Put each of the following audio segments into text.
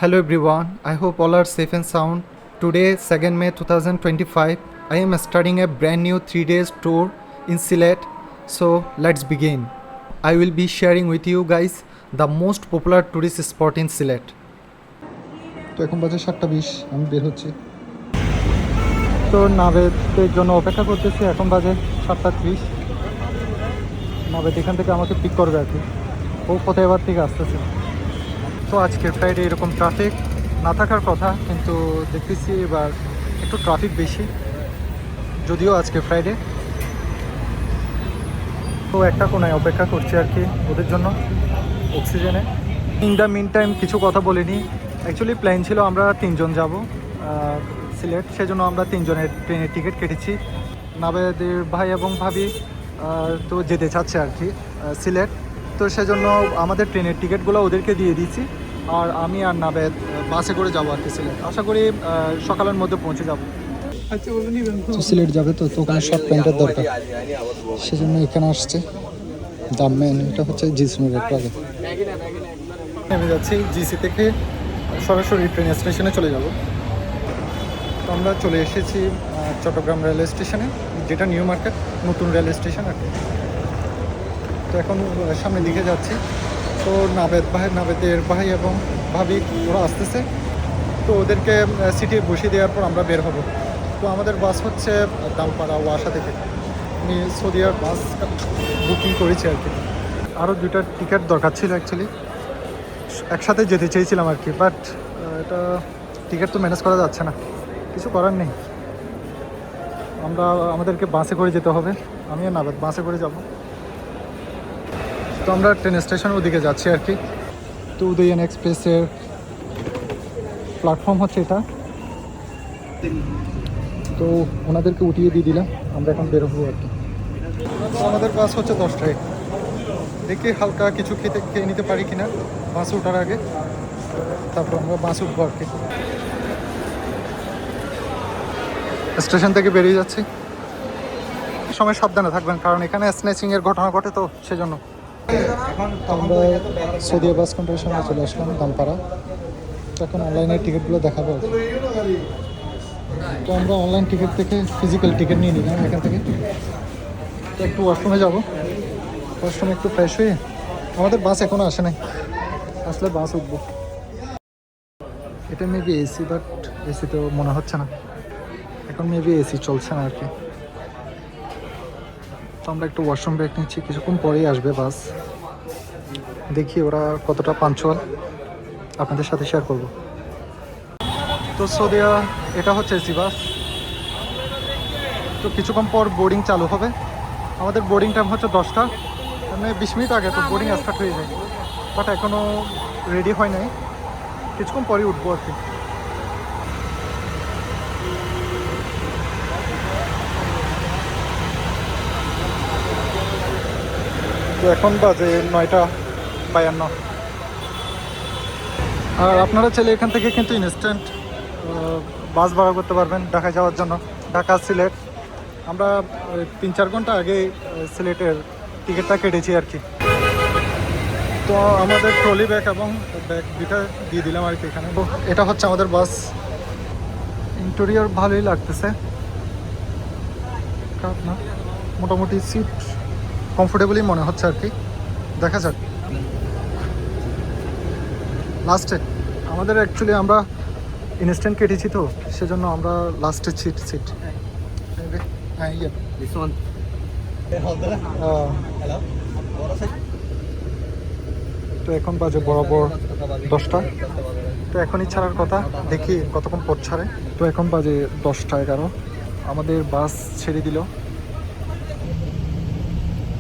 Hello everyone, I hope all are safe and sound. Today, 2nd May 2025, I am starting a brand new 3 days tour in Sylhet. So let's begin. I will be sharing with you guys the most popular tourist spot in Sylhet. তো এখন বাজে 7:20, আমি বের হচ্ছি। তো নাবেদের জন্য অপেক্ষা করতেছি। এখন বাজে 7:30। নাবেদ এখান থেকে আমাকে পিক করবে আর কি। ও ফতেহাবাদ থেকে আসতেছে। তো আজকে ফ্রাইডে এরকম ট্রাফিক না থাকার কথা, কিন্তু দেখতেছি এবার একটু ট্রাফিক বেশি, যদিও আজকে ফ্রাইডে। তো একটা কোনায় অপেক্ষা করছি আর কি ওদের জন্য, অক্সিজেনে। ইন দ্য মিন টাইম কিছু কথা বলিনি। অ্যাকচুয়ালি প্ল্যান ছিল আমরা 3 জন যাব সিলেট, সেজন্য আমরা 3 জনের ট্রেনের টিকিট কেটেছি। নাবেদের ভাই এবং ভাবি তো যেতে চাচ্ছে আর কি সিলেট, তো সেজন্য আমাদের ট্রেনের টিকিটগুলো ওদেরকে দিয়ে দিয়েছি। আর আমি আর নাবেদ বাসে করে যাবো আর কি সিলেট। আশা করি সকালের মধ্যে পৌঁছে যাবো। সিলেট যাবে তো ওখানে শর্ট প্যান্টের দরকার, সেজন্য এখানে আসছে। দাম মেন এটা হচ্ছে জিসি মোড়ের একটু আগে। নেমে যাচ্ছি জিসি থেকে, সরাসরি ট্রেন স্টেশনে চলে যাব। তো আমরা চলে এসেছি চট্টগ্রাম রেলওয়ে স্টেশনে, যেটা নিউ মার্কেট নতুন রেলওয়ে স্টেশন আর কি। তো এখন সামনের দিকে যাচ্ছি। তো নাবেদের ভাই এবং ভাবি ওরা আসতেছে, তো ওদেরকে সিটে বসিয়ে দেওয়ার পর আমরা বের হব। তো আমাদের বাস হচ্ছে দামপাড়া ওয়াসা থেকে। আমি সৌদিয়ার বাস বুকিং করেছি আর কি। আরও 2টা টিকিট দরকার ছিল অ্যাকচুয়ালি, একসাথে যেতে চেয়েছিলাম আর কি, বাট এটা টিকিট তো ম্যানেজ করা যাচ্ছে না, কিছু করার নেই। আমাদেরকে বাসে করে যেতে হবে, আমি আর নাবেদ বাসে করে যাব। তো আমরা ট্রেন স্টেশনের ওদিকে যাচ্ছি আর কি। তো উদয়ন এক্সপ্রেসের প্ল্যাটফর্ম হচ্ছে এটা। তো ওনাদেরকে উঠিয়ে দিয়ে দিলাম, আমরা এখন বেরোবো আর কি। আমাদের বাস হচ্ছে 10টায়। দেখি হালকা কিছু খেয়ে নিতে পারি কিনা বাসে ওঠার আগে, তারপর আমরা বাস উঠবো আর কি। স্টেশন থেকে বেরিয়ে যাচ্ছি। সময় সাবধানে থাকবেন, কারণ এখানে স্ন্যাচিংয়ের ঘটনা ঘটে, তো সেজন্য। আমরা সৌদি বাস কাউন্টারের সামনে চলে আসলাম দামপাড়া। তো এখন অনলাইনের টিকিটগুলো দেখাবো। তো আমরা অনলাইন টিকিট থেকে ফিজিক্যাল টিকিট নিয়ে নিলাম এখান থেকে। তো একটু ওয়াশরুমে যাবো, ওয়াশরুমে একটু ফ্রেশ হয়ে। আমাদের বাস এখনও আসে নাই, আসলে বাস উঠবো। এটা মেবি এসি, বাট এসি তো মনে হচ্ছে না, এখন মেবি এসি চলছে না আর কি। তো আমরা একটু ওয়াশরুম ব্রেক নিচ্ছি, কিছুক্ষণ পরেই আসবে বাস। দেখি ওরা কতটা পাঞ্চুয়াল, আপনাদের সাথে শেয়ার করব। তো সৌদিয়া এটা হচ্ছে এসি বাস। তো কিছুক্ষণ পর বোর্ডিং চালু হবে। আমাদের বোর্ডিং টাইম হচ্ছে 10টা, মানে 20 মিনিট আগে তো বোর্ডিং স্টার্ট হয়ে যায়, বাট এখনও রেডি হয় নাই, কিছুক্ষণ পরেই উঠবো আর কি। তো এখন বাজে 9:52। আর আপনারা চাইলে এখান থেকে কিন্তু ইনস্ট্যান্ট বাস ভাড়া করতে পারবেন ঢাকা যাওয়ার জন্য, ঢাকা সিলেট। আমরা 3-4 ঘন্টা আগে সিলেটের টিকিটটা কেটেছি আর কি। তো আমাদের ট্রলি ব্যাগ এবং ব্যাগ 2টা দিয়ে দিলাম আর কি এখানে। তো এটা হচ্ছে আমাদের বাস। ইন্টেরিয়র ভালোই লাগতেছে, খারাপ না, মোটামুটি সিট কমফোর্টেবলই মনে হচ্ছে আর কি। দেখা যাক লাস্টে। আমাদের অ্যাকচুয়ালি আমরা ইনস্ট্যান্ট কেটেছি, তো সেজন্য আমরা লাস্টের সিট। হ্যাঁ, ইয়ে তো এখন বাজে বরাবর 10টা। তো এখনই ছাড়ার কথা, দেখি কতক্ষণ পর ছাড়ে। তো এখন বাজে 10:11, আমাদের বাস ছেড়ে দিল।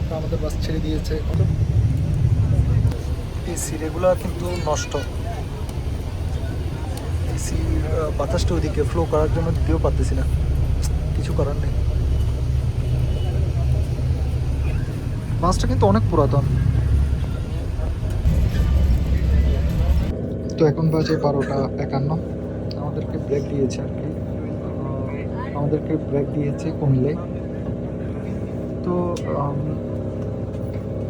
তো আমাদের বাস ছেড়ে দিয়েছে। এই সিটগুলো কিন্তু নষ্ট, এসির বাতাসটা ওদিকে ফ্লো করার জন্য দিতেও পারতেছি না, কিছু করার নেই। বাসটা কিন্তু অনেক পুরাতন। তো এখন বাজে 12:51, আমাদেরকে ব্রেক দিয়েছে আর কি। আমাদেরকে ব্রেক দিয়েছে কুমিল্লায়। তো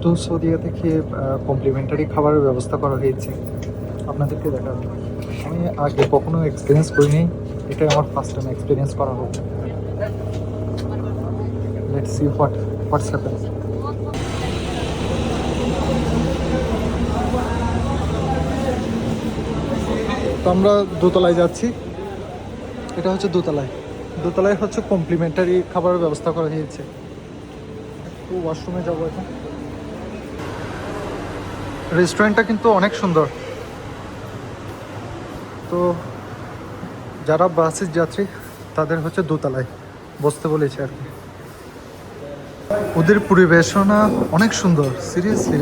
তো সৌদিয়া থেকে কমপ্লিমেন্টারি খাবারের ব্যবস্থা করা হয়েছে, আপনাদেরকে দেখাবো। আমি আগে কখনো এক্সপিরিয়েন্স করিনি, এটাই আমার ফার্স্ট টাইম এক্সপিরিয়েন্স করা হোক। Let's see what's happen. তো আমরা দোতলায় যাচ্ছি, এটা হচ্ছে দোতলায়। দোতলায় হচ্ছে কমপ্লিমেন্টারি খাবারের ব্যবস্থা করা হয়েছে। একটু ওয়াশরুমে যাবো এখন। রেস্টুরেন্টটা কিন্তু অনেক সুন্দর। তো যারা বাসের যাত্রী তাদের হচ্ছে দোতলায় বসতে বলেছে আর কি। ওদের পরিবেশনা অনেক সুন্দর, সিরিয়াসলি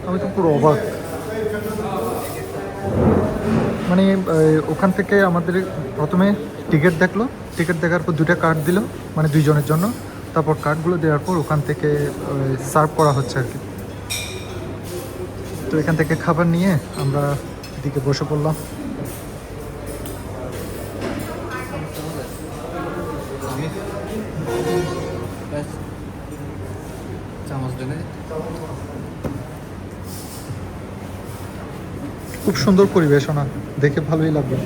আমি তো পুরো অবাক। মানে ওখান থেকে আমাদের প্রথমে টিকিট দেখলো, টিকিট দেখার পর 2টা কার্ড দিল, মানে 2 জনের জন্য। তারপর কার্ডগুলো দেওয়ার পর ওখান থেকে সার্ভ করা হচ্ছে আর কি। তো এখান থেকে খাবার নিয়ে আমরা এদিকে বসে পড়লাম। খুব সুন্দর পরিবেশনা, দেখে ভালোই লাগলো।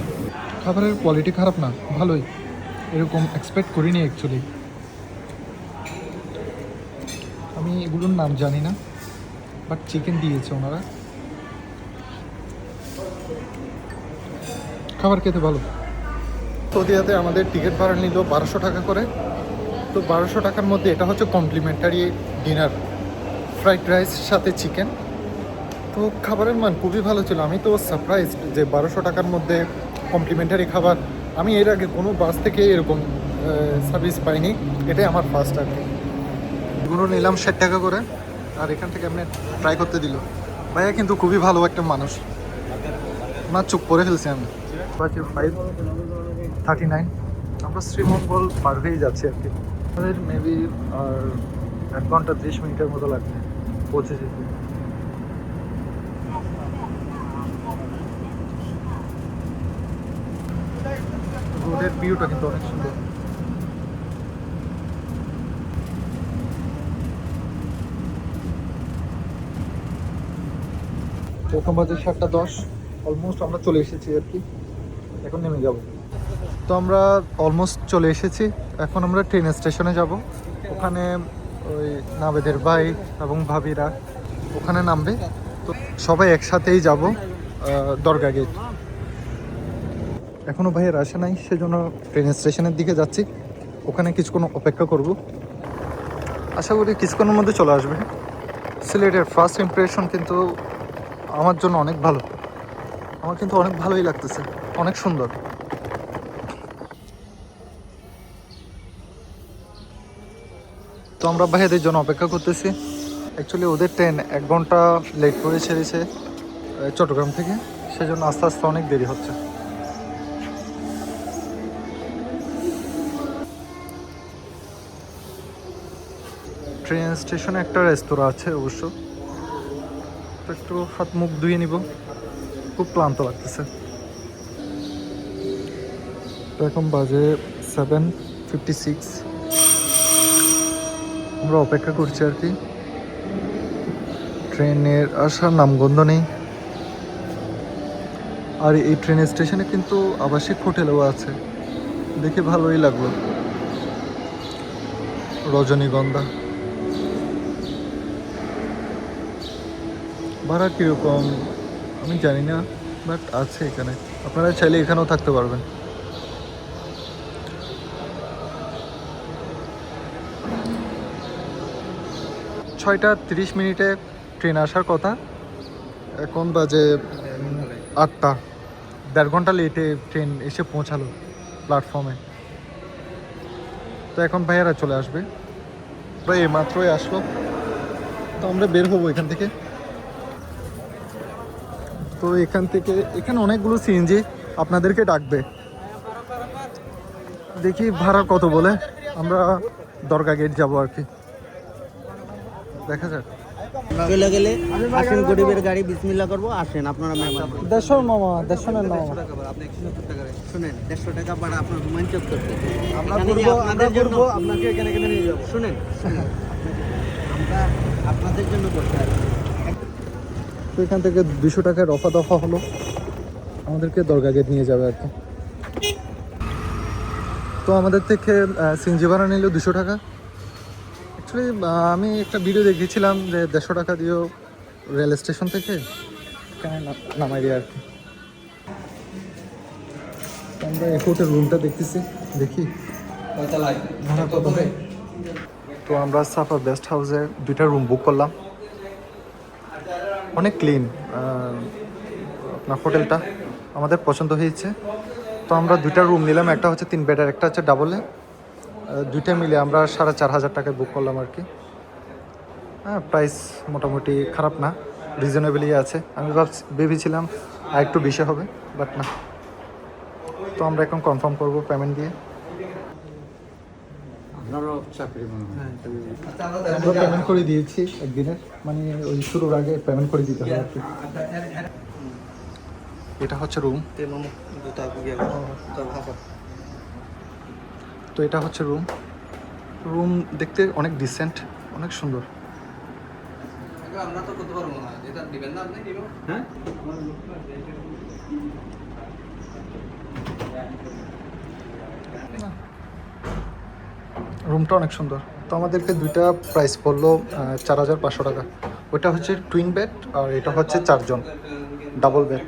খাবারের কোয়ালিটি খারাপ না, ভালোই, এরকম এক্সপেক্ট করিনি অ্যাকচুয়ালি। আমি এগুলোর নাম জানি না, বাট চিকেন দিয়েছে ওনারা। খাবার খেতে ভালো। সৌদিয়াতে আমাদের টিকিট ভাড়া নিল 1200 টাকা করে। তো 1200 টাকার মধ্যে এটা হচ্ছে কমপ্লিমেন্টারি ডিনার, ফ্রাইড রাইস সাথে চিকেন। তো খাবারের মান খুবই ভালো ছিল। আমি তো সারপ্রাইজ যে 1200 টাকার মধ্যে কমপ্লিমেন্টারি খাবার। আমি এর আগে কোনো বাস থেকে এরকম সার্ভিস পাইনি, এটাই আমার ফার্স্ট আর কি। এগুলো নিলাম 60 টাকা করে, আর এখান থেকে আপনি ট্রাই করতে দিল। ভাইয়া কিন্তু খুবই ভালো একটা মানুষ, না চুপ করে ফেলছি আমি। 5:39 আমরা শ্রীমঙ্গল পার হয়ে যাচ্ছি আর কি। আমাদের মেবি আর 1 ঘন্টা 30 মিনিটের মতো লাগবে পৌঁছে যেতে। রোডের ভিউটা কিন্তু অনেক সুন্দর। এখন বাজে 7:10, অলমোস্ট আমরা চলে এসেছি আর কি। এখন নেমে যাব। তো আমরা অলমোস্ট চলে এসেছি। এখন আমরা ট্রেন স্টেশনে যাব। ওখানে ওই নাবেদের ভাই এবং ভাবিরা ওখানে নামবে। তো সবাই একসাথেই যাব দরগা গেট। এখনও ভাইয়ের আসে নাই, সেজন্য ট্রেন স্টেশনের দিকে যাচ্ছি। ওখানে কিছুক্ষণ অপেক্ষা করব, আশা করি কিছুক্ষণের মধ্যে চলে আসবে। সিলেটের ফার্স্ট ইমপ্রেশন কিন্তু আমার জন্য অনেক ভালো, আমার কিন্তু অনেক ভালোই লাগতেছে, অনেক সুন্দর। তো আমরা ভাইয়াদের জন্য অপেক্ষা করতেছি। অ্যাকচুয়ালি ওদের ট্রেন 1 ঘন্টা লেট করে ছেড়েছে চট্টগ্রাম থেকে, সেজন্য আস্তে আস্তে অনেক দেরি হচ্ছে। ট্রেন স্টেশনে একটা রেস্তোরাঁ আছে অবশ্য, তো একটু হাত মুখ ধুয়ে নিব, খুব ক্লান্ত লাগতেছে। তো এখন বাজে 7:56, আমরা অপেক্ষা করছি আর কি। ট্রেনের আসার নামগন্ধ নেই। আর এই ট্রেন স্টেশনে কিন্তু আবাসিক হোটেলও আছে, দেখে ভালোই লাগলো। রজনীগন্ধা ভাড়া কীরকম আমি জানি না, বাট আছে এখানে, আপনারা চাইলে এখানেও থাকতে পারবেন। ছয়টা 30 মিনিটে ট্রেন আসার কথা, এখন বাজে 8টা। 1.5 ঘন্টা লেটে ট্রেন এসে পৌঁছালো প্ল্যাটফর্মে। তো এখন ভাইয়ারা চলে আসবে, প্রায় মাত্রই আসলো। তো আমরা বের হবো এখান থেকে। তো এখানে অনেকগুলো সিএনজি আপনাদেরকে ডাকবে, দেখি ভাড়া কত বলে। আমরা দরগা গেট যাবো আর কি, দেখা যাক। চলে গেলে আসেন, গরিবের গাড়ি বিসমিল্লাহ করবো, আসেন আপনারা মেহমান। 150 মামা, 150 না মামা। শুনেন, 150 টাকা ভাড়া আপনার রোমাঞ্চক করতে। আমরা আপনাদের জন্য আপনাকে এখানে নিয়ে যাবো। শুনেন, আমরা আপনাদের জন্য করতে আসি। তো এখান থেকে 200 টাকায় রফা দফা হলো। আমাদেরকে দরগা গেট নিয়ে যাবে আর কি। তো আমাদের থেকে সিএনজি ভাড়া নিল 200 টাকা। অ্যাকচুয়ালি আমি একটা ভিডিও দেখেছিলাম যে 150 টাকা দিয়েও রেল স্টেশন থেকে এখানে নামাই দিয়ে আর কি। আমরা এয়ারপোর্টের রুমটা দেখতেছি, দেখি ভাড়া কত হয়। তো আমরা সাফা বেস্ট হাউসে 2টা রুম বুক করলাম। অনেক ক্লিন আপনার হোটেলটা, আমাদের পছন্দ হয়েছে। তো আমরা 2টা রুম নিলাম, একটা হচ্ছে 3 বেডের, একটা হচ্ছে ডাবলে। 2টা মিলে আমরা 4,500 টাকায় বুক করলাম আর কি। হ্যাঁ, প্রাইস মোটামুটি খারাপ না, রিজনেবলই আছে। আমি ভেবেছিলাম আর একটু বেশি হবে, বাট না। তো আমরা এখন কনফার্ম করবো পেমেন্ট দিয়ে। আপনারও চাকরি মনে হয়। আমরা পেমেন্ট করে দিয়েছি একদিনের, মানে ওই শুরুর আগে পেমেন্ট করে দিতে হবে আর কি। এটা হচ্ছে রুম। তো এটা হচ্ছে রুম। রুম দেখতে অনেক ডিসেন্ট, অনেক সুন্দর। আমরা তো করতে পারবো না, যেটা দিবেন না আপনি দিব। হ্যাঁ, রুমটা অনেক সুন্দর। তো আমাদেরকে 2টা প্রাইস পড়লো 4,500 টাকা। ওইটা হচ্ছে টুইন বেড আর এটা হচ্ছে 4 জন ডাবল বেড।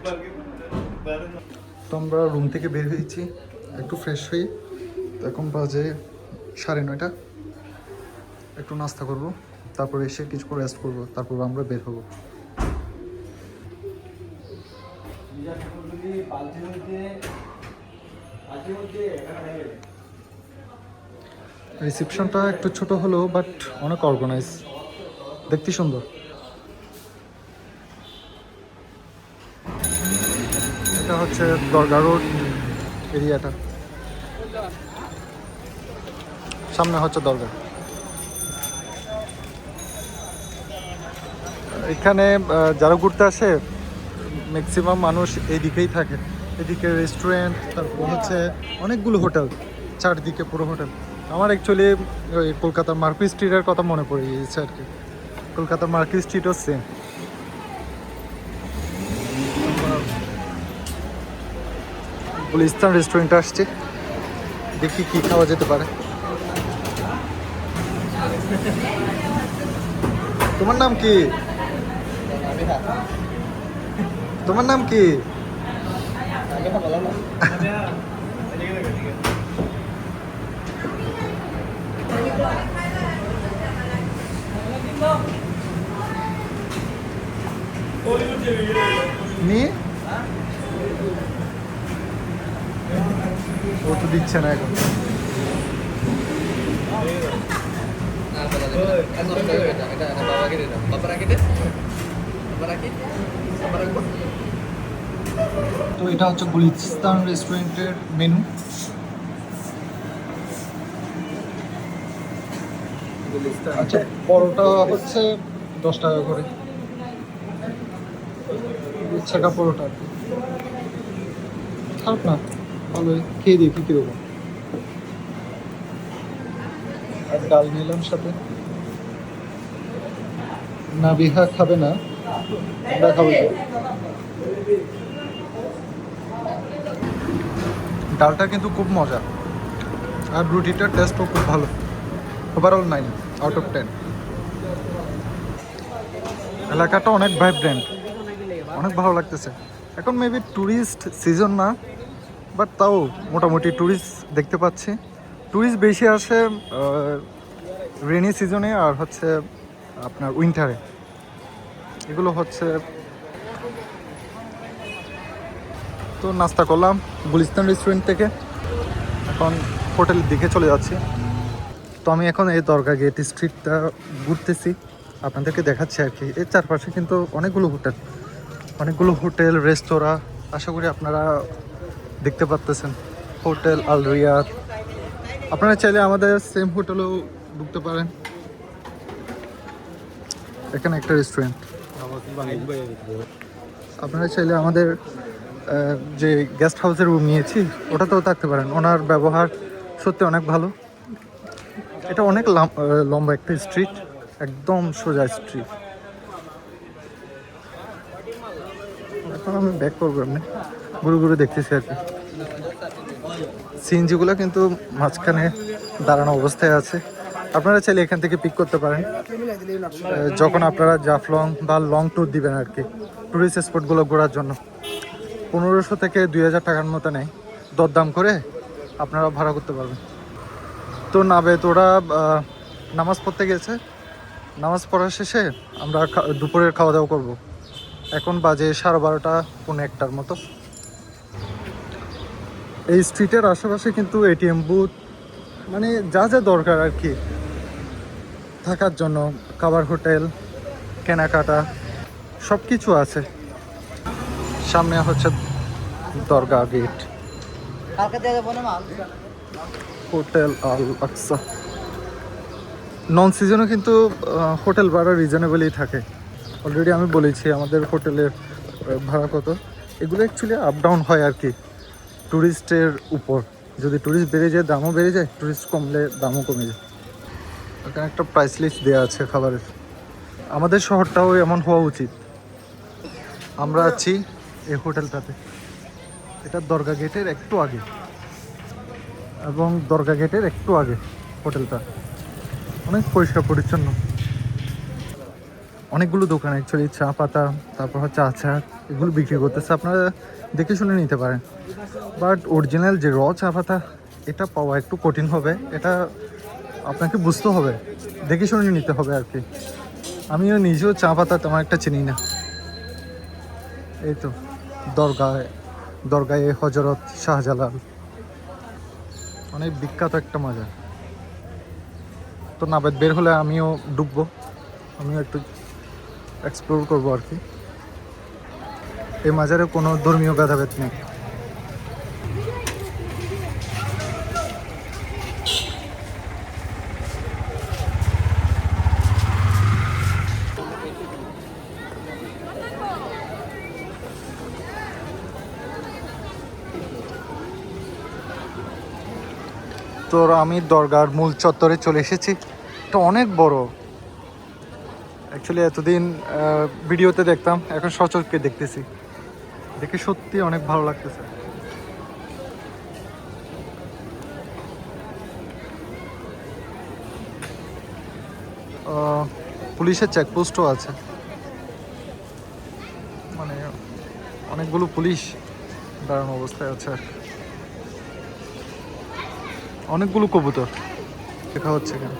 তো আমরা রুম থেকে বের হয়েছি একটু ফ্রেশ হয়ে। তো এখন বাজে 9:30। একটু নাস্তা করব, তারপরে এসে কিছুক্ষণ রেস্ট করবো, তারপর আমরা বের হবো। রিসেপশনটা একটু ছোট হলো, বাট অনেক অর্গানাইজ, দেখতে সুন্দর। এটা হচ্ছে দরগা রোড এরিয়াটা, সামনে হচ্ছে দরগা। এখানে যারা ঘুরতে আসে ম্যাক্সিমাম মানুষ এইদিকেই থাকে। এদিকে রেস্টুরেন্ট, তারপর হচ্ছে অনেকগুলো হোটেল, চারদিকে পুরো হোটেল। আমার অ্যাকচুয়ালি ওই কলকাতার মার্কেট স্ট্রিটের কথা মনে পড়ে গিয়েছে আর কি। কলকাতার মার্কেট স্ট্রিটও সেম। গুলিস্তান রেস্টুরেন্টে আসছে, দেখি কি খাওয়া যেতে পারে। তোমার নাম কি? তোমার নাম কি? নি ও তো দিচ্ছে না এখন। তো এটা হচ্ছে গুলিস্তান রেস্টুরেন্টের মেনু। আচ্ছা, পরোটা হচ্ছে 10 টাকা করে, ছেঁকা পরোটা। খারাপ না, ভালোই, খেয়ে দেখি কীরকম। আর ডাল নিলাম সাথে। না বিহা খাবে না, আমরা খাবো। ডালটা কিন্তু খুব মজা, আর রুটিটার টেস্টও খুব ভালো। Overall 9 out of 10। এলাকাটা অনেক ভাইব্রেন্ট, অনেক ভালো লাগতেছে। এখন মেবি ট্যুরিস্ট সিজন না, বাট তাও মোটামুটি ট্যুরিস্ট দেখতে পাচ্ছি। ট্যুরিস্ট বেশি আসে রেনি সিজনে আর হচ্ছে আপনার উইন্টারে। এগুলো হচ্ছে। তো নাস্তা করলাম গুলিস্তান রেস্টুরেন্ট থেকে, এখন হোটেলের দিকে চলে যাচ্ছি। তো আমি এখন এই দরগা গেট স্ট্রিটটা ঘুরতেছি, আপনাদেরকে দেখাচ্ছি আর কি। এর চারপাশে কিন্তু অনেকগুলো হোটেল রেস্তোরাঁ, আশা করি আপনারা দেখতে পাচ্তেছেন। হোটেল আল রিয়াদ, আপনারা চাইলে আমাদের সেম হোটেলেও ঢুকতে পারেন। এখানে একটা রেস্টুরেন্ট, আপনারা চাইলে আমাদের যে গেস্ট হাউসের রুম নিয়েছি ওটাতেও থাকতে পারেন। ওনার ব্যবহার সত্যি অনেক ভালো। এটা অনেক লম্বা একটা স্ট্রিট, একদম সোজা স্ট্রিট। এখন আমি ব্যাক করবো এমনি। ঘুরে ঘুরে দেখতেছি আর কি। সিএনজিগুলো কিন্তু মাঝখানে দাঁড়ানো অবস্থায় আছে, আপনারা চাইলে এখান থেকে পিক করতে পারেন যখন আপনারা জাফলং বা লং ট্যুর দিবেন আর কি, টুরিস্ট স্পটগুলো ঘোরার জন্য। 1500 থেকে 2000 টাকার মতো নেয়, দরদাম করে আপনারা ভাড়া করতে পারবেন। তো নাবেদ ওরা নামাজ পড়তে গেছে, নামাজ পড়ার শেষে আমরা দুপুরের খাওয়া দাওয়া করবো। এখন বাজে 12:30 পৌনে 1টার মতো। এই স্ট্রিটের আশেপাশে কিন্তু এটিএম বুথ, মানে যা যা দরকার আর কি থাকার জন্য, খাবার, হোটেল, কেনাকাটা সব কিছু আছে। সামনে হচ্ছে দরগা গেট, হোটেল আল আকসা। নন সিজনও কিন্তু হোটেল ভাড়া রিজনেবলই থাকে। অলরেডি আমি বলেছি আমাদের হোটেলের ভাড়া কত। এগুলো অ্যাকচুয়ালি আপ ডাউন হয় আর কি ট্যুরিস্টের উপর। যদি ট্যুরিস্ট বেড়ে যায় দামও বেড়ে যায়, ট্যুরিস্ট কমলে দামও কমে যায়। এখানে একটা প্রাইস লিস্ট দেওয়া আছে খাবারের। আমাদের শহরটাও এমন হওয়া উচিত। আমরা আছি এই হোটেলটাতে, এটা দরগা গেটের একটু আগে, এবং দরগা গেটের একটু আগে হোটেলটা। অনেক পরিষ্কার পরিচ্ছন্ন, অনেকগুলো দোকান অ্যাকচুয়ালি চা পাতা, তারপর হচ্ছে আচার, এগুলো বিক্রি করতেছে, আপনারা দেখে শুনে নিতে পারেন। বাট অরিজিনাল যে চা পাতা, এটা পাওয়া একটু কঠিন হবে, এটা আপনাকে বুঝতে হবে, দেখে শুনে নিতে হবে আর কি। আমিও নিজেও চা পাতা তেমন একটা চিনি না। এই তো দরগায় হজরত শাহজালাল, অনেক বিখ্যাত একটা মাজার। তো নাবেদ বের হলে আমিও ডুববো, আমিও একটু এক্সপ্লোর করবো আর কি। এই মাজারে কোনো ধর্মীয় ভেদাভেদ নেই। তো আমি দরগার মূল চত্বরে চলে এসেছি। এটা অনেক বড়, অ্যাকচুয়ালি এতদিন ভিডিওতে দেখতাম, এখন সচক্ষে দেখতেছি, দেখে সত্যি অনেক ভালো লাগতেছে। পুলিশের চেকপোস্টও আছে, মানে অনেকগুলো পুলিশ দাঁড়ানো অবস্থায় আছে। অনেকগুলো কবুতর দেখা হচ্ছে এখানে।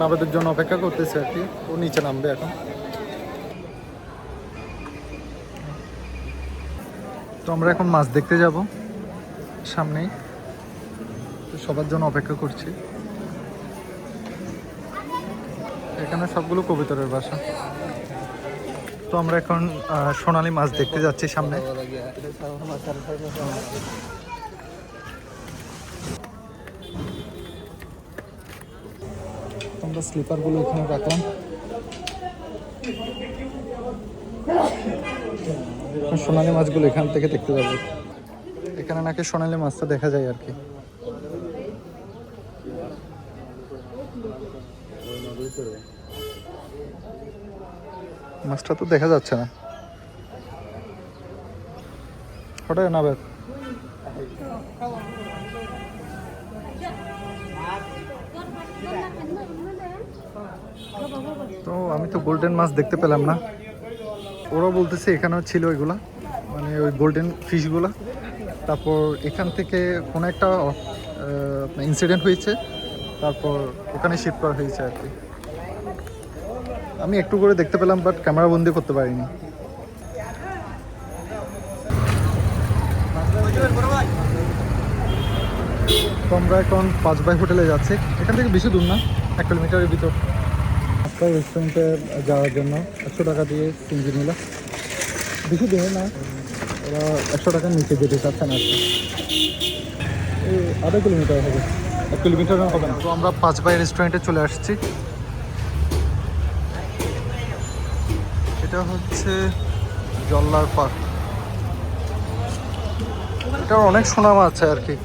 নাবেদের জন্য অপেক্ষা করতেছে আর কি, ও নিচে নামবে এখন। তো আমরা এখন মাছ দেখতে যাব সামনেই, তো সবার জন্য অপেক্ষা করছি। এখানে সবগুলো কবুতরের বাসা। তো আমরা এখন সোনালী মাছ দেখতে যাচ্ছি সামনে। আমরা স্লিপারগুলো এখানে রাখলাম, সোনালী মাছগুলো এখান থেকে দেখতে যাবো। এখানে নাকি সোনালী মাছটা দেখা যায় আর কি। মাছটা তো দেখা যাচ্ছে না, হঠাৎ না বের। তো আমি তো গোল্ডেন মাছ দেখতে পেলাম না, ওরা বলতেছে এখানেও ছিল এগুলা, মানে ওই গোল্ডেন ফিশগুলা। তারপর এখান থেকে কোনো একটা ইনসিডেন্ট হয়েছে, তারপর ওখানে শিফট করা হয়েছে আর কি। আমি একটু করে দেখতে পেলাম, বাট ক্যামেরা বন্দি করতে পারিনি। তো আমরা এখন 5 বাই হোটেলে যাচ্ছি। এখান থেকে বেশি দূর না, 1 কিলোমিটারের ভিতর। একটা রেস্টুরেন্টে যাওয়ার জন্য 100 টাকা দিয়ে সিঞ্জি নিল। বেশি দেয় না, ওরা 100 টাকার নিচে যেতে চাচ্ছে না আর কি। এই আধা কিলোমিটার হবে, 1 কিলোমিটারও হবে না। তো আমরা 5 বাই রেস্টুরেন্টে চলে আসছি। এটা হচ্ছে জল্লার পার্ক। এটার অনেক সুনাম আছে আর কি।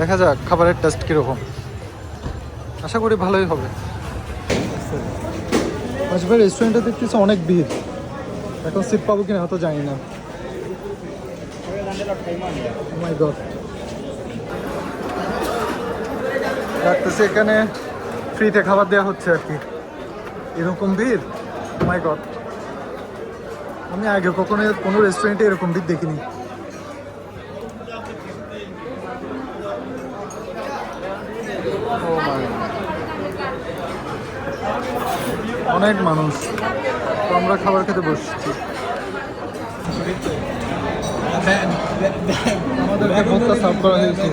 দেখা যাক খাবারের টেস্ট কীরকম, আশা করি ভালোই হবে। 5 বাই রেস্টুরেন্টে দেখতেছি অনেক ভিড়, এখন সিট পাবো কিনা হয়তো জানি না। Oh my God, দেখতেছি এখানে ফ্রিতে খাবার দেওয়া হচ্ছে আর কি। এরকম ভিড়, Oh my God, আমি আগে কখনো কোনো রেস্টুরেন্টে এরকম ভিড় দেখিনি। Oh my, অনেক মানুষ। তো আমরা খাবার খেতে বসছি। আমাদেরকে ভর্তা সার্ভ করা হয়েছে।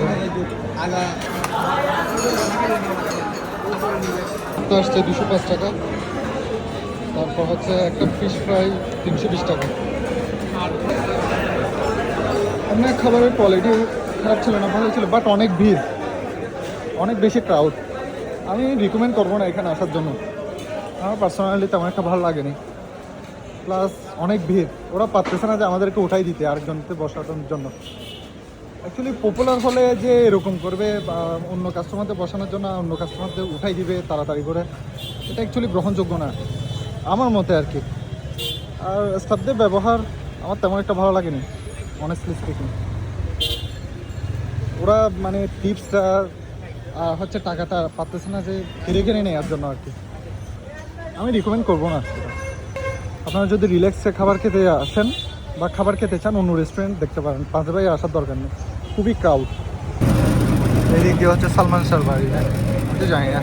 ভর্তা আসছে 205 টাকা, তারপর হচ্ছে একটা ফিশ ফ্রাই 320 টাকা। আপনার খাবারের কোয়ালিটি খারাপ ছিল না, ভালো ছিল, বাট অনেক ভিড়, অনেক বেশি ক্রাউড। আমি রিকমেন্ড করবো না এখানে আসার জন্য, আমার পার্সোনালি তেমন একটা ভালো লাগেনি। প্লাস অনেক ভিড়, ওরা পারতেছে না যে আমাদেরকে উঠাই দিতে আরেকজনকে বসানোর জন্য। অ্যাকচুয়ালি পপুলার হলে যে এরকম করবে বা অন্য কাস্টমারদের বসানোর জন্য অন্য কাস্টমারদের উঠাই দিবে তাড়াতাড়ি করে, এটা অ্যাকচুয়ালি গ্রহণযোগ্য না আমার মতে আর কি। আর স্টাফদের ব্যবহার আমার তেমন একটা ভালো লাগেনি অনেস্টলি স্পিকিং। ওরা মানে টিপসটা হচ্ছে টাকাটা পারতেছে না যে ফিরে কিনে নেওয়ার জন্য আর কি। আমি রিকমেন্ড করবো না। আপনারা যদি রিল্যাক্সে খাবার খেতে আসেন বা খাবার খেতে চান অন্য রেস্টুরেন্ট দেখতে পারেন, 5 বাই আসার দরকার নেই, খুবই ক্রাউড। এদিক দিয়ে হচ্ছে সালমান শাহর বাড়ি, আমি জানি না।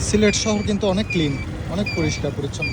সিলেট শহর কিন্তু অনেক ক্লিন, অনেক পরিষ্কার পরিচ্ছন্ন।